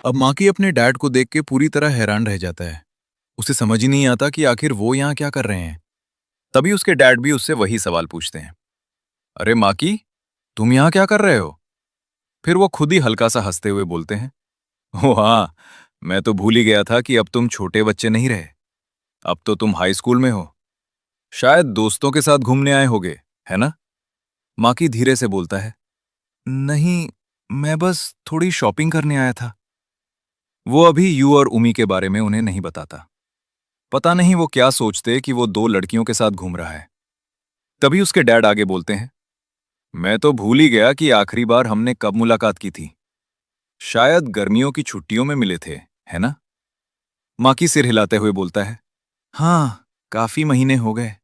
अब माकी अपने डैड को देख के पूरी तरह हैरान रह जाता है। उसे समझ ही नहीं आता कि आखिर वो यहाँ क्या कर रहे हैं। तभी उसके डैड भी उससे वही सवाल पूछते हैं। अरे माकी, तुम यहाँ क्या कर रहे हो? फिर वो खुद ही हल्का सा हंसते हुए बोलते हैं, ओ हाँ, मैं तो भूल ही गया था कि अब तुम छोटे बच्चे नहीं रहे। अब तो तुम हाई स्कूल में हो। शायद दोस्तों के साथ घूमने आए होगे, है ना? माकी धीरे से बोलता है, नहीं, मैं बस थोड़ी शॉपिंग करने आया था। वो अभी यू और उमी के बारे में उन्हें नहीं बताता। पता नहीं वो क्या सोचते कि वो दो लड़कियों के साथ घूम रहा है। तभी उसके डैड आगे बोलते हैं, मैं तो भूल ही गया कि आखिरी बार हमने कब मुलाकात की थी। शायद गर्मियों की छुट्टियों में मिले थे, है ना? माकी सिर हिलाते हुए बोलता है, हाँ, काफी महीने हो गए।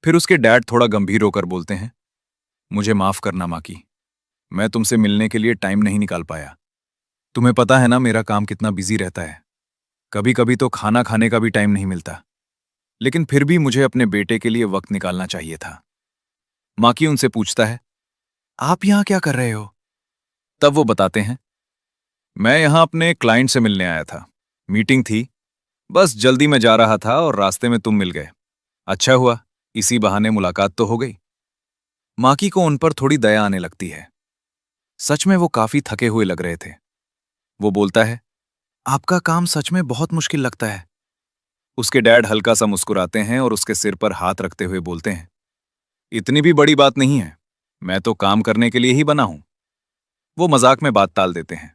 फिर उसके डैड थोड़ा गंभीर होकर बोलते हैं, मुझे माफ करना माकी, मैं तुमसे मिलने के लिए टाइम नहीं निकाल पाया। तुम्हें पता है ना मेरा काम कितना बिजी रहता है। कभी कभी तो खाना खाने का भी टाइम नहीं मिलता। लेकिन फिर भी मुझे अपने बेटे के लिए वक्त निकालना चाहिए था। माकी उनसे पूछता है, आप यहां क्या कर रहे हो? तब वो बताते हैं, मैं यहां अपने क्लाइंट से मिलने आया था। मीटिंग थी, बस जल्दी में जा रहा था और रास्ते में तुम मिल गए। अच्छा हुआ, इसी बहाने मुलाकात तो हो गई। माकी को उन पर थोड़ी दया आने लगती है। सच में वो काफी थके हुए लग रहे थे। वो बोलता है, आपका काम सच में बहुत मुश्किल लगता है। उसके डैड हल्का सा मुस्कुराते हैं और उसके सिर पर हाथ रखते हुए बोलते हैं, इतनी भी बड़ी बात नहीं है, मैं तो काम करने के लिए ही बना हूं। वो मजाक में बात टाल देते हैं।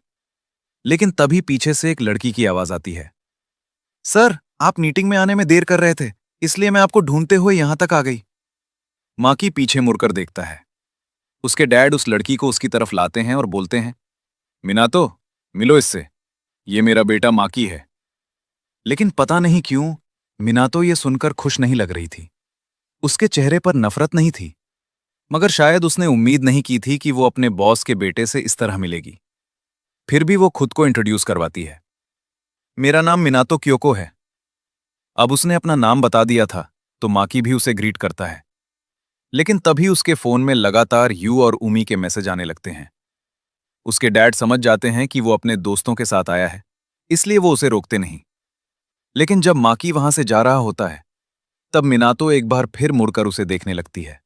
लेकिन तभी पीछे से एक लड़की की आवाज आती है, सर, आप मीटिंग में आने में देर कर रहे थे, इसलिए मैं आपको ढूंढते हुए यहां तक आ गई। माकी पीछे मुड़कर देखता है। उसके डैड उस लड़की को उसकी तरफ लाते हैं और बोलते हैं, मिनातो, मिलो इससे, ये मेरा बेटा माकी है। लेकिन पता नहीं क्यों मिनातो ये सुनकर खुश नहीं लग रही थी। उसके चेहरे पर नफरत नहीं थी, मगर शायद उसने उम्मीद नहीं की थी कि वो अपने बॉस के बेटे से इस तरह मिलेगी। फिर भी वो खुद को इंट्रोड्यूस करवाती है, मेरा नाम मिनातो क्योको है। अब उसने अपना नाम बता दिया था, तो माकी भी उसे ग्रीट करता है। लेकिन तभी उसके फोन में लगातार यू और उमी के मैसेज आने लगते हैं। उसके डैड समझ जाते हैं कि वो अपने दोस्तों के साथ आया है, इसलिए वो उसे रोकते नहीं। लेकिन जब माकी वहां से जा रहा होता है, तब मिनातो एक बार फिर मुड़कर उसे देखने लगती है।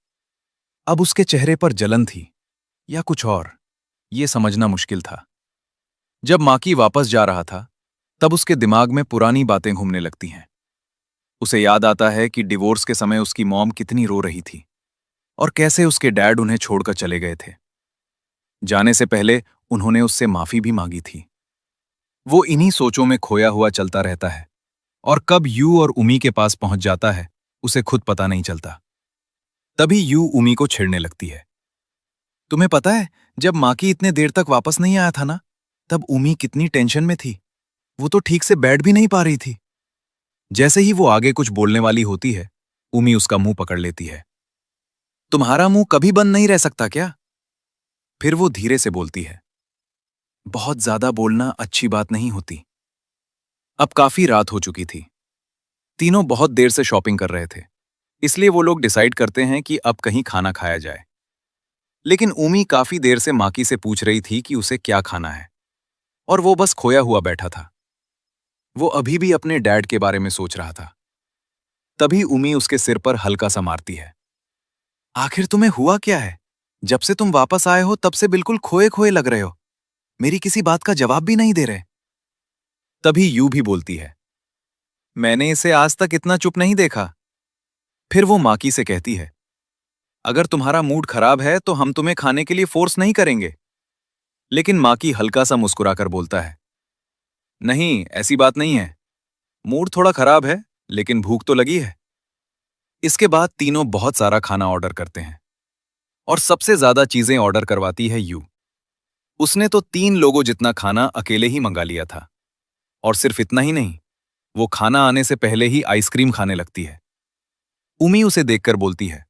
अब उसके चेहरे पर जलन थी या कुछ और, ये समझना मुश्किल था। जब माकी वापस जा रहा था, तब उसके दिमाग में पुरानी बातें घूमने लगती हैं। उसे याद आता है कि डिवोर्स के समय उसकी मॉम कितनी रो रही थी और कैसे उसके डैड उन्हें छोड़कर चले गए थे। जाने से पहले उन्होंने उससे माफी भी मांगी थी। वो इन्हीं सोचों में खोया हुआ चलता रहता है और कब यू और उमी के पास पहुंच जाता है, उसे खुद पता नहीं चलता। तभी यू उमी को छेड़ने लगती है, तुम्हें पता है, जब माकी इतने देर तक वापस नहीं आया था ना, तब उमी कितनी टेंशन में थी। वो तो ठीक से बैठ भी नहीं पा रही थी। जैसे ही वो आगे कुछ बोलने वाली होती है, उमी उसका मुंह पकड़ लेती है, तुम्हारा मुंह कभी बंद नहीं रह सकता क्या? फिर वो धीरे से बोलती है, बहुत ज्यादा बोलना अच्छी बात नहीं होती। अब काफी रात हो चुकी थी। तीनों बहुत देर से शॉपिंग कर रहे थे, इसलिए वो लोग डिसाइड करते हैं कि अब कहीं खाना खाया जाए। लेकिन उमी काफी देर से माकी से पूछ रही थी कि उसे क्या खाना है, और वो बस खोया हुआ बैठा था। वो अभी भी अपने डैड के बारे में सोच रहा था। तभी उमी उसके सिर पर हल्का सा मारती है, आखिर तुम्हें हुआ क्या है? जब से तुम वापस आए हो तब से बिल्कुल खोए खोए लग रहे हो। मेरी किसी बात का जवाब भी नहीं दे रहे। तभी यू भी बोलती है, मैंने इसे आज तक इतना चुप नहीं देखा। फिर वो माकी से कहती है, अगर तुम्हारा मूड खराब है तो हम तुम्हें खाने के लिए फोर्स नहीं करेंगे। लेकिन माकी हल्का सा मुस्कुराकर बोलता है, नहीं, ऐसी बात नहीं है। मूड थोड़ा खराब है, लेकिन भूख तो लगी है। इसके बाद तीनों बहुत सारा खाना ऑर्डर करते हैं और सबसे ज्यादा चीजें ऑर्डर करवाती है यू। उसने तो 3 लोगों जितना खाना अकेले ही मंगा लिया था। और सिर्फ इतना ही नहीं, वो खाना आने से पहले ही आइसक्रीम खाने लगती है। उमी उसे देखकर बोलती है,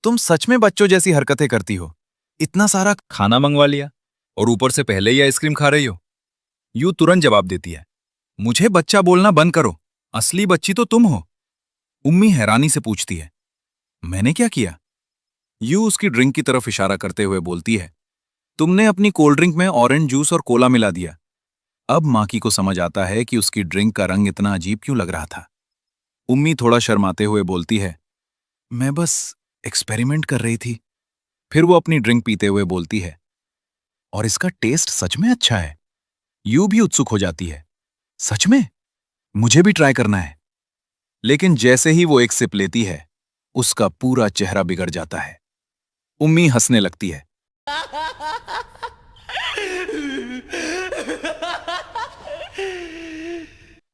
तुम सच में बच्चों जैसी हरकतें करती हो। इतना सारा खाना मंगवा लिया और ऊपर से पहले ही आइसक्रीम खा रही हो। यू तुरंत जवाब देती है, मुझे बच्चा बोलना बंद करो, असली बच्ची तो तुम हो। उम्मी हैरानी से पूछती है, मैंने क्या किया? यू उसकी ड्रिंक की तरफ इशारा करते हुए बोलती है, तुमने अपनी कोल्ड ड्रिंक में ऑरेंज जूस और कोला मिला दिया। अब माकी को समझ आता है कि उसकी ड्रिंक का रंग इतना अजीब क्यों लग रहा था। उम्मी थोड़ा शर्माते हुए बोलती है, मैं बस एक्सपेरिमेंट कर रही थी। फिर वो अपनी ड्रिंक पीते हुए बोलती है, और इसका टेस्ट सच में अच्छा है। यूं भी उत्सुक हो जाती है, सच में मुझे भी ट्राई करना है। लेकिन जैसे ही वो एक सिप लेती है, उसका पूरा चेहरा बिगड़ जाता है। उम्मी हंसने लगती है।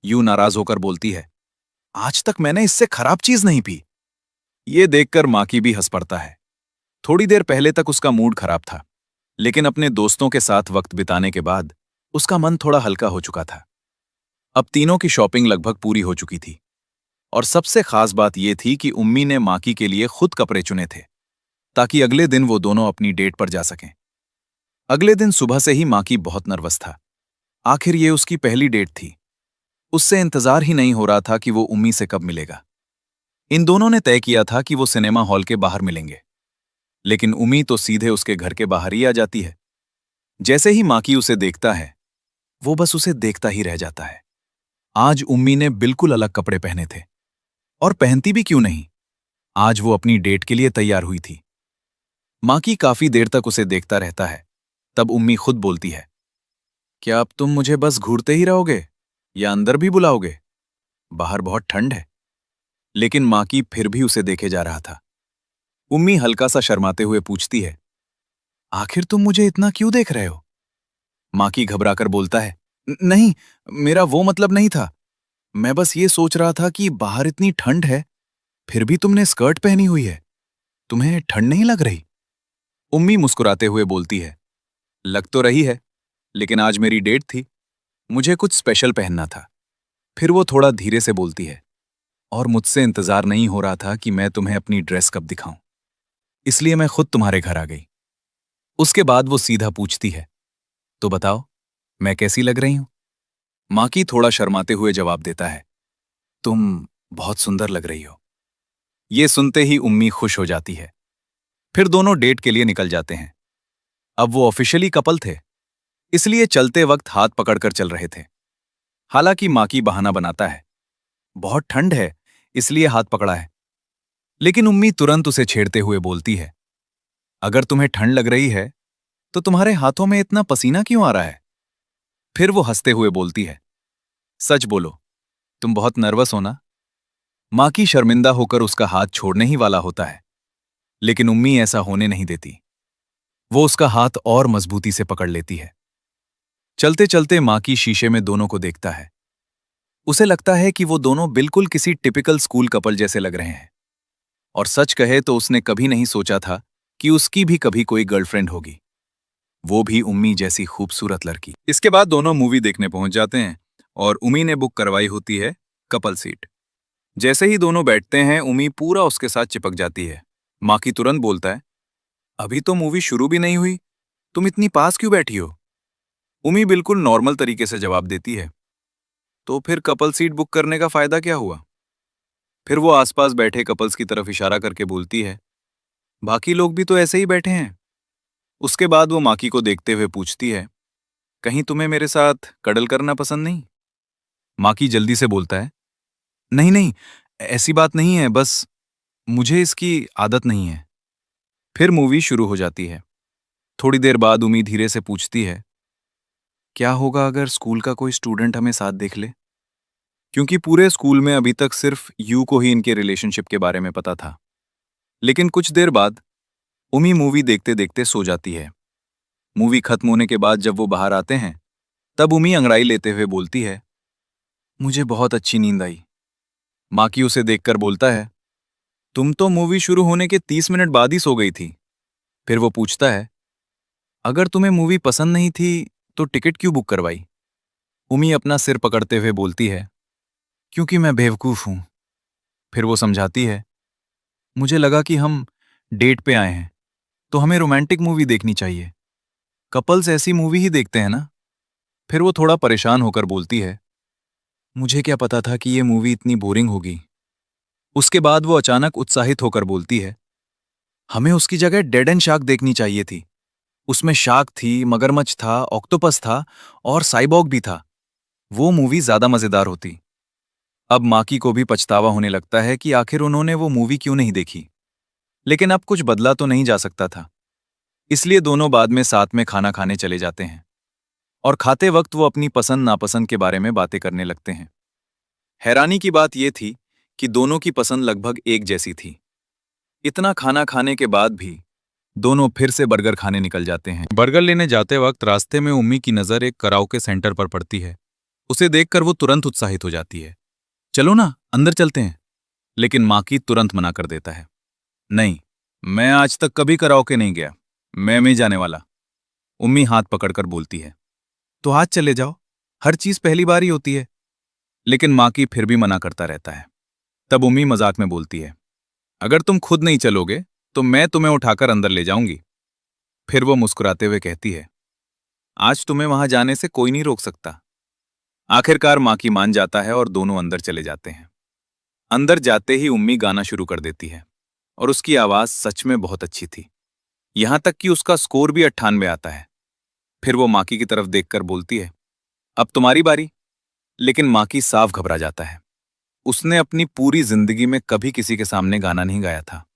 यूं नाराज होकर बोलती है, आज तक मैंने इससे खराब चीज नहीं पी। ये देखकर माकी भी हंस पड़ता है। थोड़ी देर पहले तक उसका मूड खराब था, लेकिन अपने दोस्तों के साथ वक्त बिताने के बाद उसका मन थोड़ा हल्का हो चुका था। अब तीनों की शॉपिंग लगभग पूरी हो चुकी थी, और सबसे खास बात यह थी कि उम्मी ने माकी के लिए खुद कपड़े चुने थे, ताकि अगले दिन वो दोनों अपनी डेट पर जा सकें। अगले दिन सुबह से ही माकी बहुत नर्वस था। आखिर ये उसकी पहली डेट थी। उससे इंतजार ही नहीं हो रहा था कि वो उम्मी से कब मिलेगा। इन दोनों ने तय किया था कि वो सिनेमा हॉल के बाहर मिलेंगे, लेकिन उम्मी तो सीधे उसके घर के बाहर ही आ जाती है। जैसे ही माकी उसे देखता है, वो बस उसे देखता ही रह जाता है। आज उम्मी ने बिल्कुल अलग कपड़े पहने थे, और पहनती भी क्यों नहीं, आज वो अपनी डेट के लिए तैयार हुई थी। माकी काफी देर तक उसे देखता रहता है। तब उम्मी खुद बोलती है, क्या अब तुम मुझे बस घूरते ही रहोगे या अंदर भी बुलाओगे? बाहर बहुत ठंड है। लेकिन माकी फिर भी उसे देखे जा रहा था। उम्मी हल्का सा शर्माते हुए पूछती है, आखिर तुम मुझे इतना क्यों देख रहे हो? माकी घबराकर बोलता है, नहीं, मेरा वो मतलब नहीं था। मैं बस ये सोच रहा था कि बाहर इतनी ठंड है, फिर भी तुमने स्कर्ट पहनी हुई है। तुम्हें ठंड नहीं लग रही? उम्मी मुस्कुराते हुए बोलती है, लग तो रही है, लेकिन आज मेरी डेट थी, मुझे कुछ स्पेशल पहनना था। फिर वो थोड़ा धीरे से बोलती है, और मुझसे इंतजार नहीं हो रहा था कि मैं तुम्हें अपनी ड्रेस कब दिखाऊं, इसलिए मैं खुद तुम्हारे घर आ गई। उसके बाद वो सीधा पूछती है, तो बताओ, मैं कैसी लग रही हूं? माकी थोड़ा शर्माते हुए जवाब देता है, तुम बहुत सुंदर लग रही हो। ये सुनते ही उम्मी खुश हो जाती है। फिर दोनों डेट के लिए निकल जाते हैं। अब वो ऑफिशियली कपल थे, इसलिए चलते वक्त हाथ पकड़कर चल रहे थे। हालांकि माकी बहाना बनाता है, बहुत ठंड है, इसलिए हाथ पकड़ा है। लेकिन उम्मी तुरंत उसे छेड़ते हुए बोलती है, अगर तुम्हें ठंड लग रही है, तो तुम्हारे हाथों में इतना पसीना क्यों आ रहा है? फिर वो हंसते हुए बोलती है, सच बोलो, तुम बहुत नर्वस हो ना? माकी शर्मिंदा होकर उसका हाथ छोड़ने ही वाला होता है, लेकिन उम्मी ऐसा होने नहीं देती। वो उसका हाथ और मजबूती से पकड़ लेती है। चलते चलते माकी शीशे में दोनों को देखता है। उसे लगता है कि वो दोनों बिल्कुल किसी टिपिकल स्कूल कपल जैसे लग रहे हैं। और सच कहे तो उसने कभी नहीं सोचा था कि उसकी भी कभी कोई गर्लफ्रेंड होगी, वो भी उम्मी जैसी खूबसूरत लड़की। इसके बाद दोनों मूवी देखने पहुंच जाते हैं, और उम्मी ने बुक करवाई होती है कपल सीट। जैसे ही दोनों बैठते हैं, उम्मी पूरा उसके साथ चिपक जाती है। माकी तुरंत बोलता है, अभी तो मूवी शुरू भी नहीं हुई, तुम इतनी पास क्यों बैठी हो? उम्मी बिल्कुल नॉर्मल तरीके से जवाब देती है, तो फिर कपल सीट बुक करने का फायदा क्या हुआ? फिर वो आसपास बैठे कपल्स की तरफ इशारा करके बोलती है, बाकी लोग भी तो ऐसे ही बैठे हैं। उसके बाद वो माकी को देखते हुए पूछती है, कहीं तुम्हें मेरे साथ कडल करना पसंद नहीं? माकी जल्दी से बोलता है, नहीं नहीं, ऐसी बात नहीं है, बस मुझे इसकी आदत नहीं है। फिर मूवी शुरू हो जाती है। थोड़ी देर बाद उम्मी धीरे से पूछती है, क्या होगा अगर स्कूल का कोई स्टूडेंट हमें साथ देख ले? क्योंकि पूरे स्कूल में अभी तक सिर्फ यू को ही इनके रिलेशनशिप के बारे में पता था। लेकिन कुछ देर बाद उम्मी मूवी देखते देखते सो जाती है। मूवी खत्म होने के बाद जब वो बाहर आते हैं, तब उम्मी अंगड़ाई लेते हुए बोलती है, मुझे बहुत अच्छी नींद आई। माकी उसे देखकर बोलता है, तुम तो मूवी शुरू होने के 30 मिनट बाद ही सो गई थी। फिर वो पूछता है, अगर तुम्हें मूवी पसंद नहीं थी तो टिकट क्यों बुक करवाई? उम्मी अपना सिर पकड़ते हुए बोलती है, क्योंकि मैं बेवकूफ हूं। फिर वो समझाती है, मुझे लगा कि हम डेट पे आए हैं, तो हमें रोमांटिक मूवी देखनी चाहिए। कपल्स ऐसी मूवी ही देखते हैं ना? फिर वो थोड़ा परेशान होकर बोलती है, मुझे क्या पता था कि ये मूवी इतनी बोरिंग होगी। उसके बाद वो अचानक उत्साहित होकर बोलती है, हमें उसकी जगह डेड एंड शार्क देखनी चाहिए थी। उसमें शार्क थी, मगरमच्छ था, ऑक्टोपस था और साइबॉग भी था। वो मूवी ज्यादा मजेदार होती। अब माकी को भी पछतावा होने लगता है कि आखिर उन्होंने वो मूवी क्यों नहीं देखी। लेकिन अब कुछ बदला तो नहीं जा सकता था, इसलिए दोनों बाद में साथ में खाना खाने चले जाते हैं और खाते वक्त वो अपनी पसंद नापसंद के बारे में बातें करने लगते हैं। हैरानी की बात यह थी कि दोनों की पसंद लगभग एक जैसी थी। इतना खाना खाने के बाद भी दोनों फिर से बर्गर खाने निकल जाते हैं। बर्गर लेने जाते वक्त रास्ते में उम्मी की नजर एक कराओके सेंटर पर पड़ती है। उसे देखकर वो तुरंत उत्साहित हो जाती है। चलो ना, अंदर चलते हैं। लेकिन माकी तुरंत मना कर देता है। नहीं, मैं आज तक कभी कराओके नहीं गया, मैं नहीं जाने वाला। उम्मी हाथ पकड़कर बोलती है। तो आज चले जाओ, हर चीज पहली बार ही होती है। लेकिन माकी फिर भी मना करता रहता है। तब उम्मी मजाक में बोलती है, अगर तुम खुद नहीं चलोगे तो मैं तुम्हें उठाकर अंदर ले जाऊंगी। फिर वो मुस्कुराते हुए कहती है, आज तुम्हें वहां जाने से कोई नहीं रोक सकता। आखिरकार माकी मान जाता है और दोनों अंदर चले जाते हैं। अंदर जाते ही उम्मी गाना शुरू कर देती है और उसकी आवाज सच में बहुत अच्छी थी। यहां तक कि उसका स्कोर भी 98 आता है। फिर वो माकी की तरफ देखकर बोलती है, अब तुम्हारी बारी। लेकिन माकी साफ घबरा जाता है। उसने अपनी पूरी जिंदगी में कभी किसी के सामने गाना नहीं गाया था।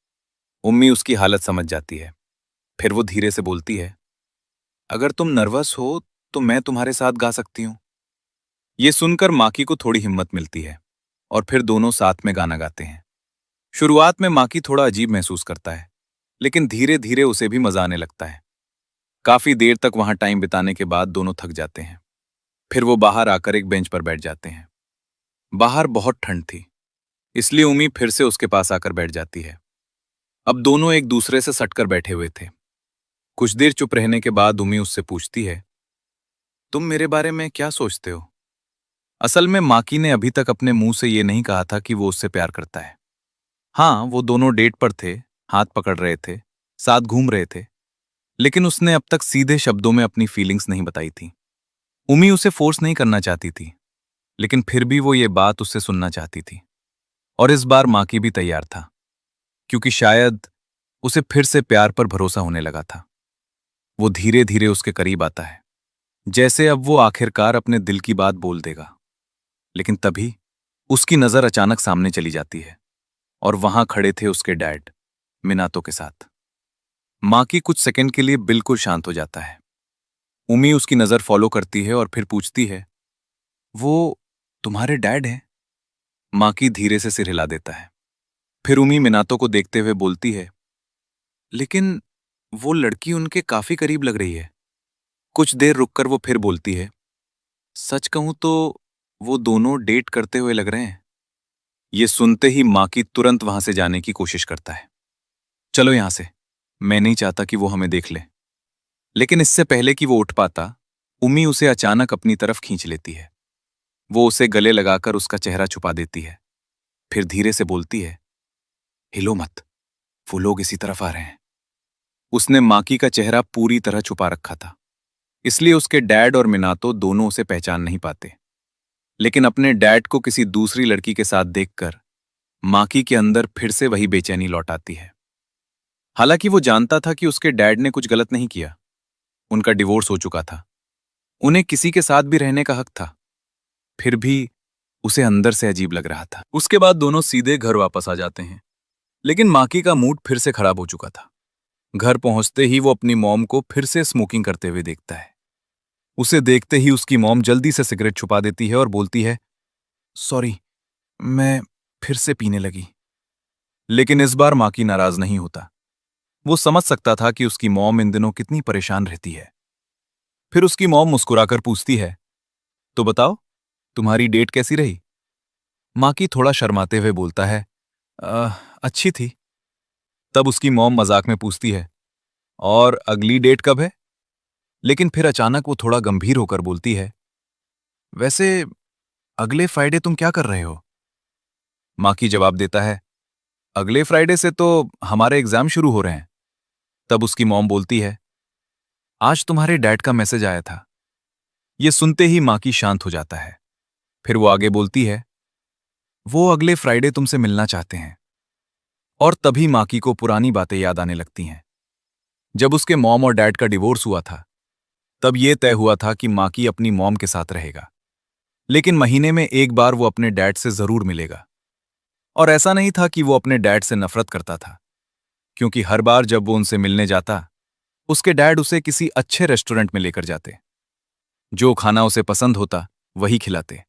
उम्मी उसकी हालत समझ जाती है। फिर वो धीरे से बोलती है, अगर तुम नर्वस हो तो मैं तुम्हारे साथ गा सकती हूं। ये सुनकर माकी को थोड़ी हिम्मत मिलती है और फिर दोनों साथ में गाना गाते हैं। शुरुआत में माकी थोड़ा अजीब महसूस करता है, लेकिन धीरे धीरे उसे भी मजा आने लगता है। काफी देर तक वहां टाइम बिताने के बाद दोनों थक जाते हैं। फिर वो बाहर आकर एक बेंच पर बैठ जाते हैं। बाहर बहुत ठंड थी, इसलिए उम्मी फिर से उसके पास आकर बैठ जाती है। अब दोनों एक दूसरे से सटकर बैठे हुए थे। कुछ देर चुप रहने के बाद उम्मी उससे पूछती है, तुम मेरे बारे में क्या सोचते हो? असल में माकी ने अभी तक अपने मुंह से ये नहीं कहा था कि वो उससे प्यार करता है। हाँ, वो दोनों डेट पर थे, हाथ पकड़ रहे थे, साथ घूम रहे थे, लेकिन उसने अब तक सीधे शब्दों में अपनी फीलिंग्स नहीं बताई थी। उम्मी उसे फोर्स नहीं करना चाहती थी, लेकिन फिर भी वो ये बात उससे सुनना चाहती थी। और इस बार माकी भी तैयार था, क्योंकि शायद उसे फिर से प्यार पर भरोसा होने लगा था। वो धीरे धीरे उसके करीब आता है, जैसे अब वो आखिरकार अपने दिल की बात बोल देगा। लेकिन तभी उसकी नजर अचानक सामने चली जाती है और वहां खड़े थे उसके डैड, मिनातो के साथ। माकी कुछ सेकंड के लिए बिल्कुल शांत हो जाता है। उमी उसकी नजर फॉलो करती है और फिर पूछती है, वो तुम्हारे डैड हैं? माकी धीरे से सिर हिला देता है। फिर उमी मिनातो को देखते हुए बोलती है, लेकिन वो लड़की उनके काफी करीब लग रही है। कुछ देर रुककर वो फिर बोलती है, सच कहूं तो वो दोनों डेट करते हुए लग रहे हैं। ये सुनते ही माकी तुरंत वहां से जाने की कोशिश करता है। चलो यहां से, मैं नहीं चाहता कि वो हमें देख ले। लेकिन इससे पहले कि वो उठ पाता, उम्मी उसे अचानक अपनी तरफ खींच लेती है। वो उसे गले लगाकर उसका चेहरा छुपा देती है। फिर धीरे से बोलती है, हिलो मत, वो लोग इसी तरफ आ रहे हैं। उसने माकी का चेहरा पूरी तरह छुपा रखा था, इसलिए उसके डैड और मिनातो दोनों उसे पहचान नहीं पाते। लेकिन अपने डैड को किसी दूसरी लड़की के साथ देखकर माकी के अंदर फिर से वही बेचैनी लौट आती है। हालांकि वो जानता था कि उसके डैड ने कुछ गलत नहीं किया। उनका डिवोर्स हो चुका था, उन्हें किसी के साथ भी रहने का हक था। फिर भी उसे अंदर से अजीब लग रहा था। उसके बाद दोनों सीधे घर वापस आ जाते हैं, लेकिन माकी का मूड फिर से खराब हो चुका था। घर पहुंचते ही वो अपनी मॉम को फिर से स्मोकिंग करते हुए देखता है। उसे देखते ही उसकी मॉम जल्दी से सिगरेट छुपा देती है और बोलती है, सॉरी, मैं फिर से पीने लगी। लेकिन इस बार माकी नाराज नहीं होता। वो समझ सकता था कि उसकी मॉम इन दिनों कितनी परेशान रहती है। फिर उसकी मॉम मुस्कुराकर पूछती है, तो बताओ, तुम्हारी डेट कैसी रही? माकी थोड़ा शर्माते हुए बोलता है, "अ, अच्छी थी।" तब उसकी मॉम मजाक में पूछती है, और अगली डेट कब है? लेकिन फिर अचानक वो थोड़ा गंभीर होकर बोलती है, वैसे अगले फ्राइडे तुम क्या कर रहे हो? माकी जवाब देता है, अगले फ्राइडे से तो हमारे एग्जाम शुरू हो रहे हैं। तब उसकी मॉम बोलती है, आज तुम्हारे डैड का मैसेज आया था। ये सुनते ही माकी शांत हो जाता है। फिर वो आगे बोलती है, वो अगले फ्राइडे तुमसे मिलना चाहते हैं। और तभी माकी को पुरानी बातें याद आने लगती हैं। जब उसके मॉम और डैड का डिवोर्स हुआ था, तब ये तय हुआ था कि माकी अपनी मॉम के साथ रहेगा। लेकिन महीने में एक बार वो अपने डैड से जरूर मिलेगा। और ऐसा नहीं था कि वो अपने डैड से नफरत करता था, क्योंकि हर बार जब वो उनसे मिलने जाता, उसके डैड उसे किसी अच्छे रेस्टोरेंट में लेकर जाते। जो खाना उसे पसंद होता वही खिलाते।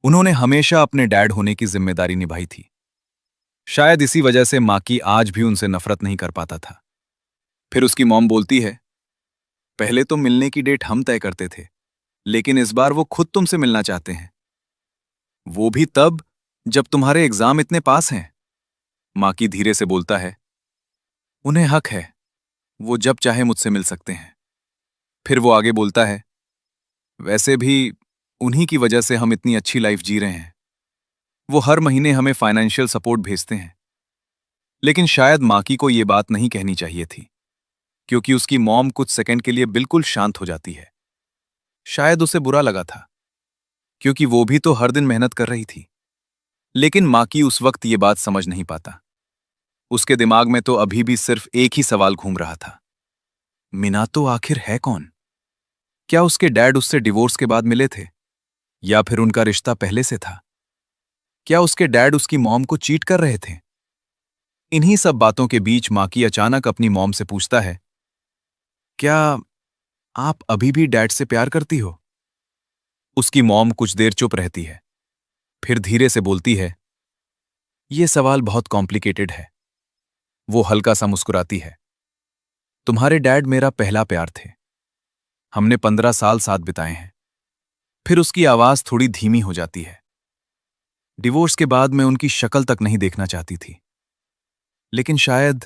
उन्होंने हमेशा अपने डैड होने की जिम्मेदारी निभाई थी। शायद इसी वजह से माकी आज भी उनसे नफरत नहीं कर पाता था। फिर उसकी मॉम बोलती है, पहले तो मिलने की डेट हम तय करते थे, लेकिन इस बार वो खुद तुमसे मिलना चाहते हैं। वो भी तब जब तुम्हारे एग्जाम इतने पास हैं। माकी धीरे से बोलता है, उन्हें हक है, वो जब चाहे मुझसे मिल सकते हैं। फिर वो आगे बोलता है, वैसे भी उन्हीं की वजह से हम इतनी अच्छी लाइफ जी रहे हैं। वो हर महीने हमें फाइनेंशियल सपोर्ट भेजते हैं। लेकिन शायद माकी को ये बात नहीं कहनी चाहिए थी, क्योंकि उसकी मॉम कुछ सेकंड के लिए बिल्कुल शांत हो जाती है। शायद उसे बुरा लगा था, क्योंकि वो भी तो हर दिन मेहनत कर रही थी। लेकिन माकी उस वक्त ये बात समझ नहीं पाता। उसके दिमाग में तो अभी भी सिर्फ एक ही सवाल घूम रहा था, मीनातो आखिर है कौन? क्या उसके डैड उससे डिवोर्स के बाद मिले थे, या फिर उनका रिश्ता पहले से था? क्या उसके डैड उसकी मॉम को चीट कर रहे थे? इन्हीं सब बातों के बीच माकी अचानक अपनी मॉम से पूछता है, क्या आप अभी भी डैड से प्यार करती हो? उसकी मॉम कुछ देर चुप रहती है, फिर धीरे से बोलती है, यह सवाल बहुत कॉम्प्लिकेटेड है। वो हल्का सा मुस्कुराती है, तुम्हारे डैड मेरा पहला प्यार थे। हमने 15 साल साथ बिताए हैं। फिर उसकी आवाज थोड़ी धीमी हो जाती है। डिवोर्स के बाद मैं उनकी शक्ल तक नहीं देखना चाहती थी, लेकिन शायद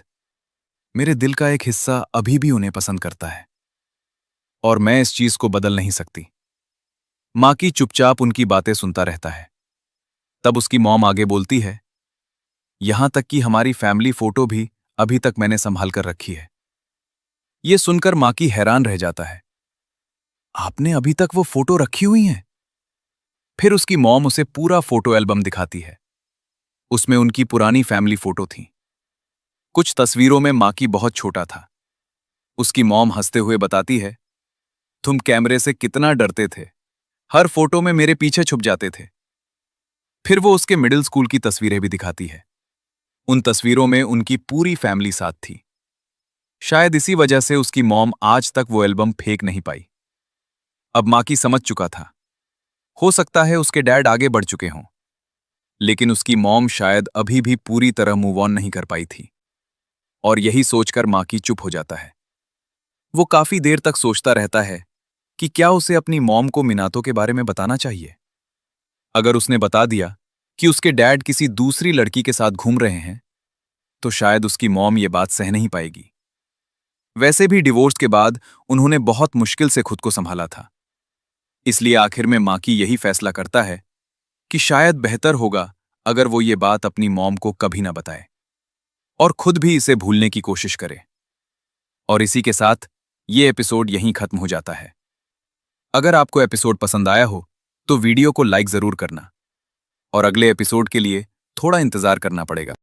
मेरे दिल का एक हिस्सा अभी भी उन्हें पसंद करता है, और मैं इस चीज को बदल नहीं सकती। माकी चुपचाप उनकी बातें सुनता रहता है। तब उसकी मॉम आगे बोलती है, यहां तक कि हमारी फैमिली फोटो भी अभी तक मैंने संभाल कर रखी है। यह सुनकर माकी हैरान रह जाता है, आपने अभी तक वो फोटो रखी हुई हैं? फिर उसकी मॉम उसे पूरा फोटो एल्बम दिखाती है। उसमें उनकी पुरानी फैमिली फोटो थी। कुछ तस्वीरों में माकी बहुत छोटा था। उसकी मॉम हंसते हुए बताती है, तुम कैमरे से कितना डरते थे, हर फोटो में मेरे पीछे छुप जाते थे। फिर वो उसके मिडिल स्कूल की तस्वीरें भी दिखाती है। उन तस्वीरों में उनकी पूरी फैमिली साथ थी। शायद इसी वजह से उसकी मॉम आज तक वो एल्बम फेंक नहीं पाई। अब माकी समझ चुका था, हो सकता है उसके डैड आगे बढ़ चुके हों, लेकिन उसकी मॉम शायद अभी भी पूरी तरह मूव ऑन नहीं कर पाई थी। और यही सोचकर माकी चुप हो जाता है। वो काफी देर तक सोचता रहता है कि क्या उसे अपनी मॉम को मिनातो के बारे में बताना चाहिए। अगर उसने बता दिया कि उसके डैड किसी दूसरी लड़की के साथ घूम रहे हैं, तो शायद उसकी मॉम ये बात सह नहीं पाएगी। वैसे भी डिवोर्स के बाद उन्होंने बहुत मुश्किल से खुद को संभाला था। इसलिए आखिर में माकी यही फैसला करता है कि शायद बेहतर होगा अगर वो ये बात अपनी मॉम को कभी ना बताए, और खुद भी इसे भूलने की कोशिश करे। और इसी के साथ ये एपिसोड यहीं खत्म हो जाता है। अगर आपको एपिसोड पसंद आया हो तो वीडियो को लाइक जरूर करना, और अगले एपिसोड के लिए थोड़ा इंतजार करना पड़ेगा।